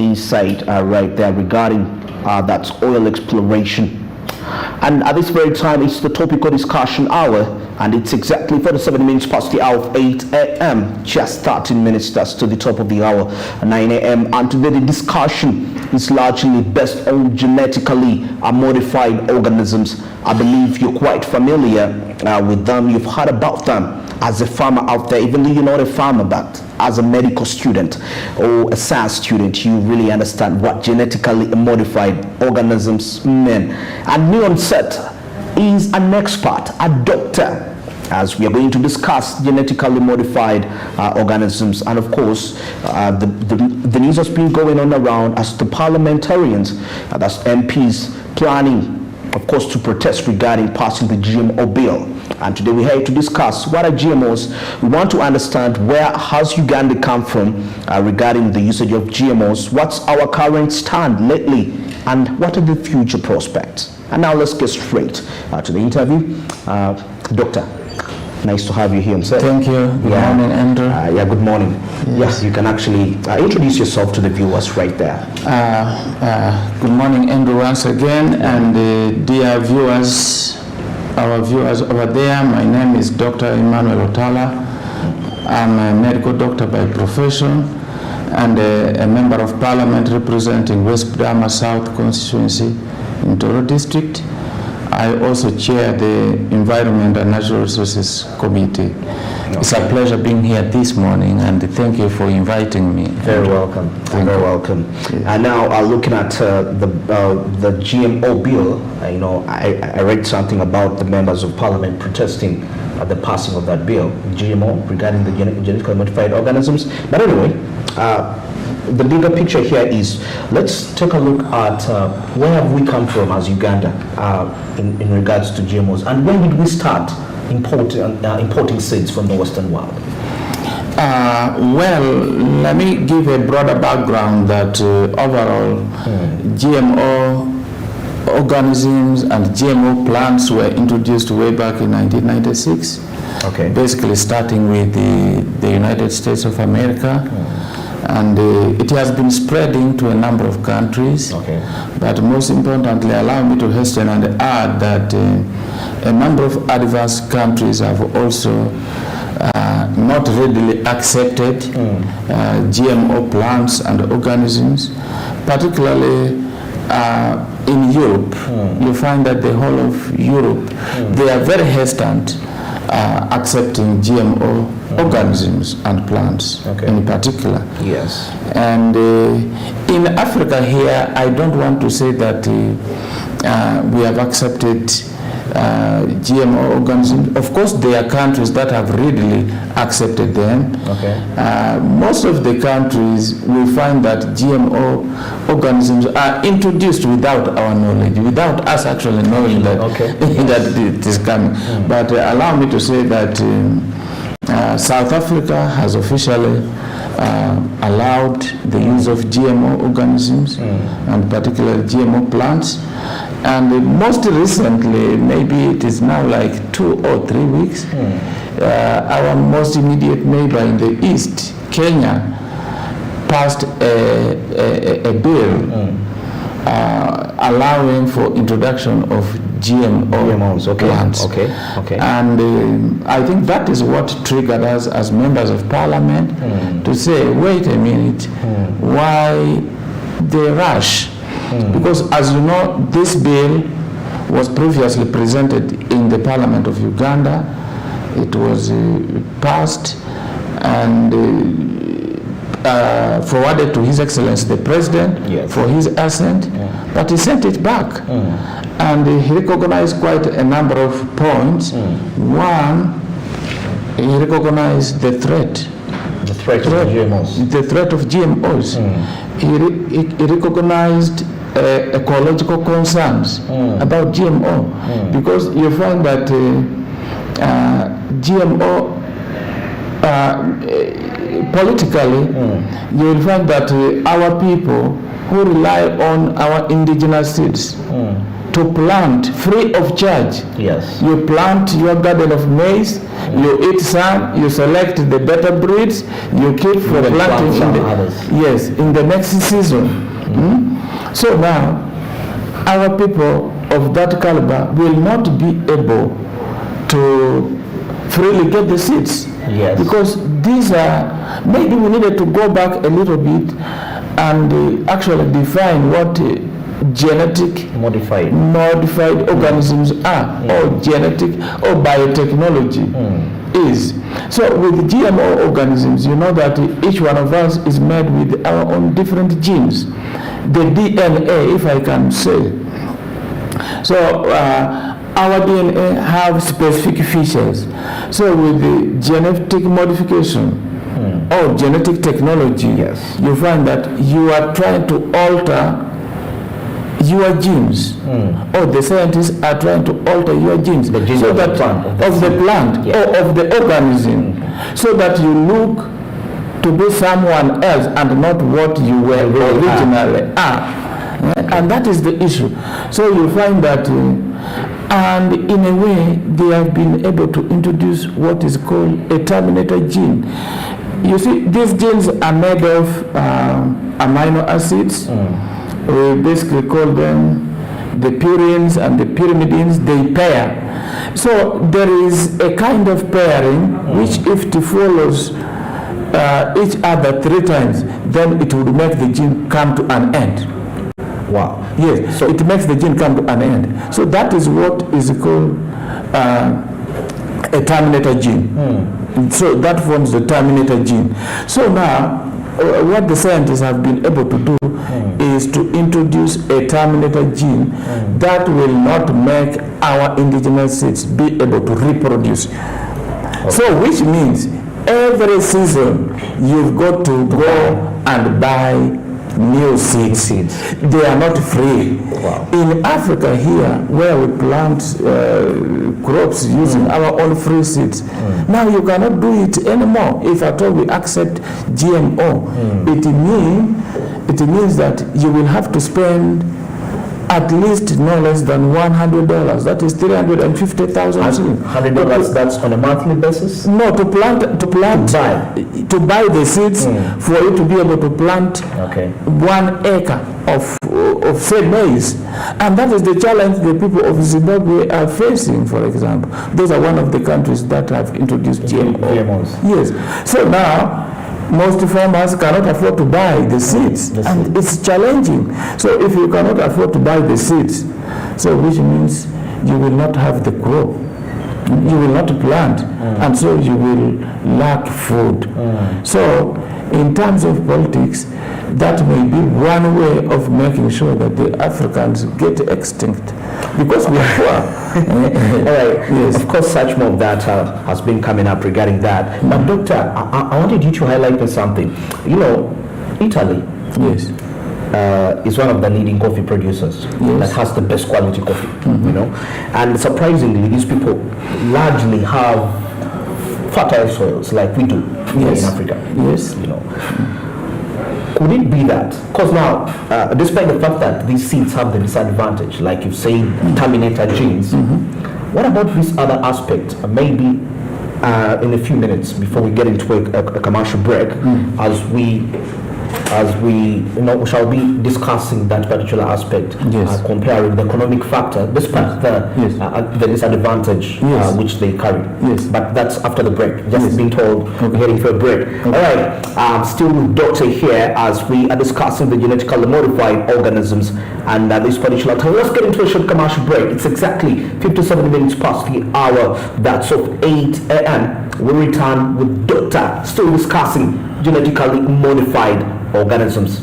insight right there regarding that oil exploration. And at this very time, it's the topical discussion hour, and it's exactly 47 minutes past the hour of 8 a.m. Just 13 minutes that's to the top of the hour, 9 a.m. And today the discussion is largely based on genetically modified organisms. I believe you're quite familiar with them. You've heard about them as a farmer out there, even though you're not a farmer, but as a medical student or a science student, you really understand what genetically modified organisms mean. And me on set is an expert, a doctor, as we are going to discuss genetically modified organisms. And of course, the news has been going on around as the parliamentarians, that's MPs, planning, of course, to protest regarding passing the GMO bill. And today we're here to discuss what are GMOs. We want to understand where has Uganda come from regarding the usage of GMOs, what's our current stand lately, and what are the future prospects. And now let's get straight to the interview. Doctor, nice to have you here on set. Thank you. Good morning, Andrew. Good morning. Yes, you can actually introduce yourself to the viewers right there. Good morning, Andrew, once again. And dear viewers, our viewers over there, my name is Dr. Emmanuel Otala. I'm a medical doctor by profession and a member of parliament representing West Budama South constituency in Toro district. I also chair the Environment and Natural Resources Committee. Okay. It's a pleasure being here this morning, and thank you for inviting me. Very welcome. Very welcome. Yeah. And now, looking at the GMO bill, I read something about the members of Parliament protesting the passing of that bill, GMO, regarding the genetically modified organisms. But anyway, the bigger picture here is, let's take a look at where have we come from as Uganda in regards to GMOs, and when did we start importing seeds from the Western world? Well, let me give a broader background that overall GMO organisms and GMO plants were introduced way back in 1996. Okay. Basically starting with the United States of America. And it has been spreading to a number of countries. Okay. But most importantly, allow me to hasten and add that a number of advanced countries have also not readily accepted GMO plants and organisms, particularly in Europe. You find that the whole of Europe, they are very hesitant accepting GMO organisms and plants in particular. Yes. And in Africa here, I don't want to say that we have accepted GMO organisms. Of course, there are countries that have readily accepted them. Okay. Most of the countries will find that GMO organisms are introduced without our knowledge, without us actually knowing that, that it is coming. But allow me to say that South Africa has officially allowed the use of GMO organisms and particularly GMO plants. And most recently, maybe it is now like 2 or 3 weeks, our most immediate neighbor in the east, Kenya, passed a bill allowing for introduction of GMOs, plants. Okay. And I think that is what triggered us as members of parliament to say, wait a minute, why the rush? Because as you know, this bill was previously presented in the Parliament of Uganda. It was passed and forwarded to His Excellency the President for his assent, but he sent it back. And he recognized quite a number of points. One, he recognized the threat. The threat of GMOs. The threat of GMOs. He recognized ecological concerns about GMO, because you find that GMO politically, you will find that our people who rely on our indigenous seeds, to plant free of charge. Yes. You plant your garden of maize, you eat some, you select the better breeds, you keep for Even planting plant some in the, others. yes, in the next season. So now, our people of that caliber will not be able to freely get the seeds. Yes. Because these are, maybe we needed to go back a little bit and actually define what genetic Modified. organisms are, or genetic or biotechnology is. So with GMO organisms, you know that each one of us is made with our own different genes. The DNA, if I can say. So our DNA have specific features. So with the genetic modification or genetic technology, Yes. you find that you are trying to alter your genes, or the scientists are trying to alter your genes, The genes so of the that plant, of the plant Yeah. or of the organism, so that you look to be someone else and not what you were really originally are. And that is the issue. So you find that, and in a way, they have been able to introduce what is called a terminator gene. You see, these genes are made of amino acids. We basically call them the purines and the pyrimidines. They pair. So there is a kind of pairing which, if it follows each other 3 times, then it would make the gene come to an end. Wow. Yes, so it makes the gene come to an end. So that is what is called a terminator gene. So that forms the terminator gene. So now, what the scientists have been able to do is to introduce a terminator gene that will not make our indigenous seeds be able to reproduce. So which means every season you've got to go and buy new seeds. They are not free. Wow. In Africa here, where we plant crops using our own free seeds, now you cannot do it anymore. If at all we accept GMO, it means that you will have to spend at least no less than $100. That is 350,000. $100, that's on a monthly basis? No, to buy the seeds for you to be able to plant 1 acre of say maize. And that is the challenge the people of Zimbabwe are facing, for example. Those are one of the countries that have introduced GMOs. Yes. So now, most farmers cannot afford to buy the seeds, and it's challenging. So if you cannot afford to buy the seeds, so which means you will not have the crop, you will not plant, and so you will lack food. So in terms of politics, that may be one way of making sure that the Africans get extinct, because we are poor. All right. Yes. Of course, such more of that has been coming up regarding that. But Doctor, I wanted you to highlight something. You know, Italy Yes. is one of the leading coffee producers that has the best quality coffee. You know, and surprisingly, these people largely have fertile soils like we do here in Africa. Yes. You know. Could it be that? Because now, despite the fact that these seeds have the disadvantage, like you say, terminator genes, what about this other aspect? Maybe in a few minutes before we get into a commercial break, as we shall be discussing that particular aspect, comparing the economic factor, despite the disadvantage which they carry. Yes. But that's after the break. Just being told we're heading for a break. All right. Still with Doctor here as we are discussing the genetically modified organisms and this particular time. Let's get into a short commercial break. It's exactly 57 minutes past the hour. That's of 8 a.m. We return with Doctor, still discussing genetically modified organisms.